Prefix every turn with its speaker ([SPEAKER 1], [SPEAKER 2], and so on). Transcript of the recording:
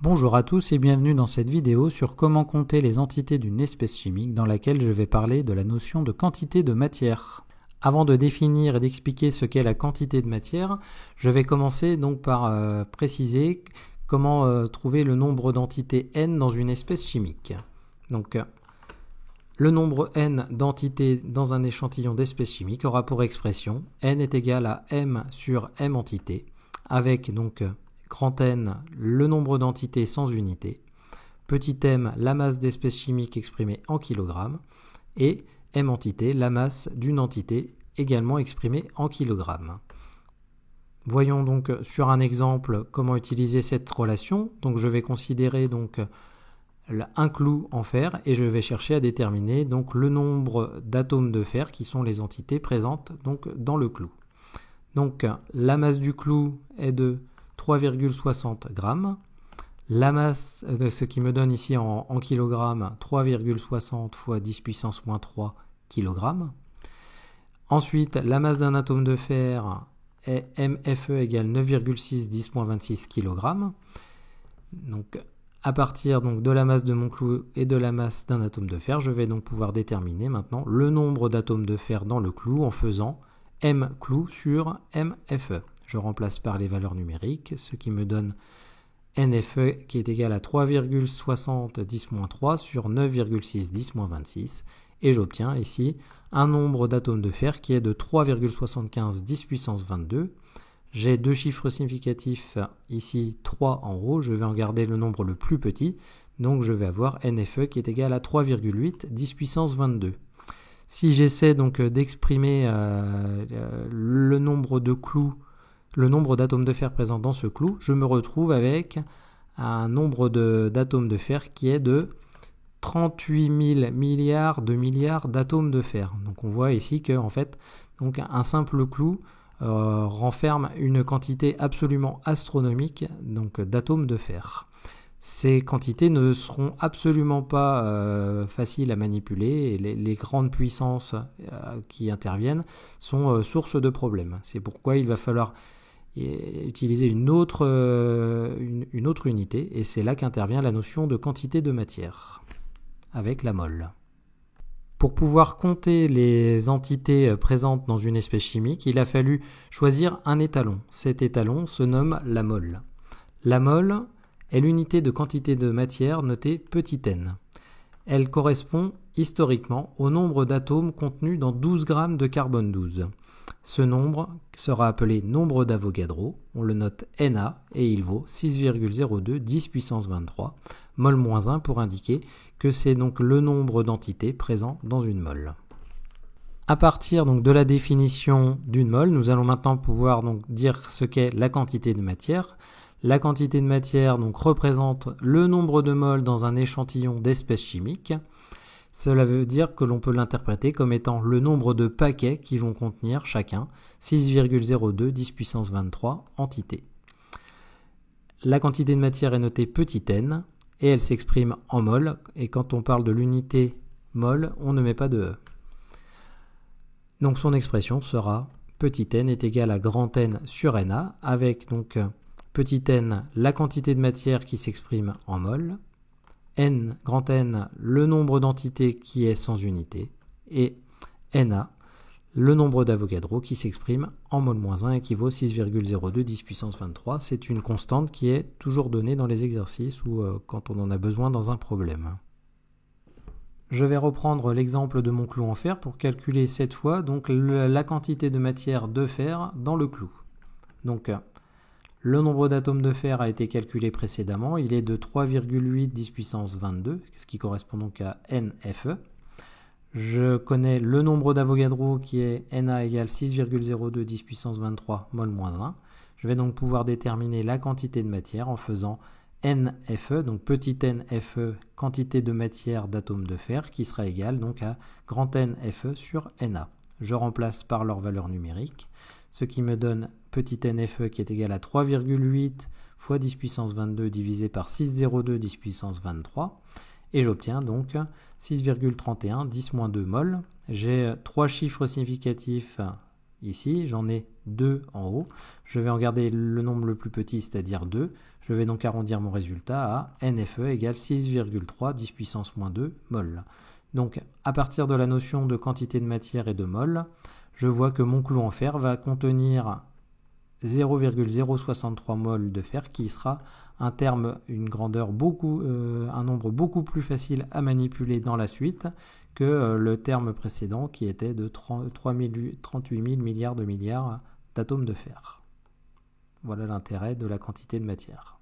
[SPEAKER 1] Bonjour à tous et bienvenue dans cette vidéo sur comment compter les entités d'une espèce chimique dans laquelle je vais parler de la notion de quantité de matière. Avant de définir et d'expliquer ce qu'est la quantité de matière, je vais commencer donc par préciser comment trouver le nombre d'entités n dans une espèce chimique. Donc le nombre n d'entités dans un échantillon d'espèces chimiques aura pour expression n est égal à m sur m entités, avec donc grand N, le nombre d'entités sans unité, petit m, la masse d'espèces chimiques exprimée en kilogrammes, et m entité, la masse d'une entité également exprimée en kilogrammes. Voyons donc sur un exemple comment utiliser cette relation. Donc je vais considérer donc un clou en fer et je vais chercher à déterminer donc le nombre d'atomes de fer qui sont les entités présentes donc dans le clou. Donc la masse du clou est de 3,60 grammes. La masse, ce qui me donne ici en kilogrammes, 3,60 fois 10 puissance moins 3 kilogrammes. Ensuite, la masse d'un atome de fer est MFE égale 9,6 10 moins 26 kg. Donc, à partir donc, de la masse de mon clou et de la masse d'un atome de fer, je vais donc pouvoir déterminer maintenant le nombre d'atomes de fer dans le clou en faisant M clou sur MFE. Je remplace par les valeurs numériques, ce qui me donne NFE qui est égal à 3,60 10 moins 3 sur 9,6 10 moins 26. Et j'obtiens ici un nombre d'atomes de fer qui est de 3,75 10 puissance 22. J'ai deux chiffres significatifs ici, 3 en haut. Je vais en garder le nombre le plus petit. Donc je vais avoir NFE qui est égal à 3,8 10 puissance 22. Si j'essaie donc d'exprimer le nombre de clous, le nombre d'atomes de fer présents dans ce clou, je me retrouve avec un nombre d'atomes de fer qui est de 38 000 milliards d'atomes de fer. Donc on voit ici que en fait, donc un simple clou renferme une quantité absolument astronomique donc d'atomes de fer. Ces quantités ne seront absolument pas faciles à manipuler et les grandes puissances qui interviennent sont source de problèmes. C'est pourquoi il va falloir utiliser une autre unité et c'est là qu'intervient la notion de quantité de matière avec la mole. Pour pouvoir compter les entités présentes dans une espèce chimique, il a fallu choisir un étalon. Cet étalon se nomme la mole. La mole est l'unité de quantité de matière notée petit n. Elle correspond historiquement au nombre d'atomes contenus dans 12 grammes de carbone 12. Ce nombre sera appelé nombre d'Avogadro, on le note Na et il vaut 6,02 10 puissance 23, mol moins 1 pour indiquer que c'est donc le nombre d'entités présents dans une mole. À partir donc de la définition d'une mole, nous allons maintenant pouvoir donc dire ce qu'est la quantité de matière. La quantité de matière donc représente le nombre de moles dans un échantillon d'espèces chimiques. Cela veut dire que l'on peut l'interpréter comme étant le nombre de paquets qui vont contenir chacun 6,02 10 puissance 23 entités. La quantité de matière est notée petit n et elle s'exprime en mol. Et quand on parle de l'unité mol, on ne met pas de E. Donc son expression sera petit n est égal à grand N sur Na avec donc petit n la quantité de matière qui s'exprime en mol. N, grand N, le nombre d'entités qui est sans unité, et Na, le nombre d'Avogadro qui s'exprime en mol moins 1 et qui vaut 6,02 10 puissance 23. C'est une constante qui est toujours donnée dans les exercices ou quand on en a besoin dans un problème. Je vais reprendre l'exemple de mon clou en fer pour calculer cette fois donc la quantité de matière de fer dans le clou. Donc le nombre d'atomes de fer a été calculé précédemment, il est de 3,8 10 puissance 22, ce qui correspond donc à NFE. Je connais le nombre d'Avogadro qui est Na égale 6,02 10 puissance 23 mol moins 1. Je vais donc pouvoir déterminer la quantité de matière en faisant NFE, donc petit nFE, quantité de matière d'atomes de fer, qui sera égale donc à grand NFE sur Na. Je remplace par leur valeur numérique, ce qui me donne petit nFE qui est égal à 3,8 fois 10 puissance 22 divisé par 6,02 10 puissance 23. Et j'obtiens donc 6,31 10 moins 2 mol. J'ai trois chiffres significatifs ici, j'en ai 2 en haut. Je vais en garder le nombre le plus petit, c'est-à-dire 2. Je vais donc arrondir mon résultat à NFE égale 6,3 10 puissance moins 2 mol. Donc, à partir de la notion de quantité de matière et de mol, je vois que mon clou en fer va contenir 0,063 mol de fer, qui sera un terme, une grandeur un nombre beaucoup plus facile à manipuler dans la suite que le terme précédent qui était de 38 000 milliards d'atomes de fer. Voilà l'intérêt de la quantité de matière.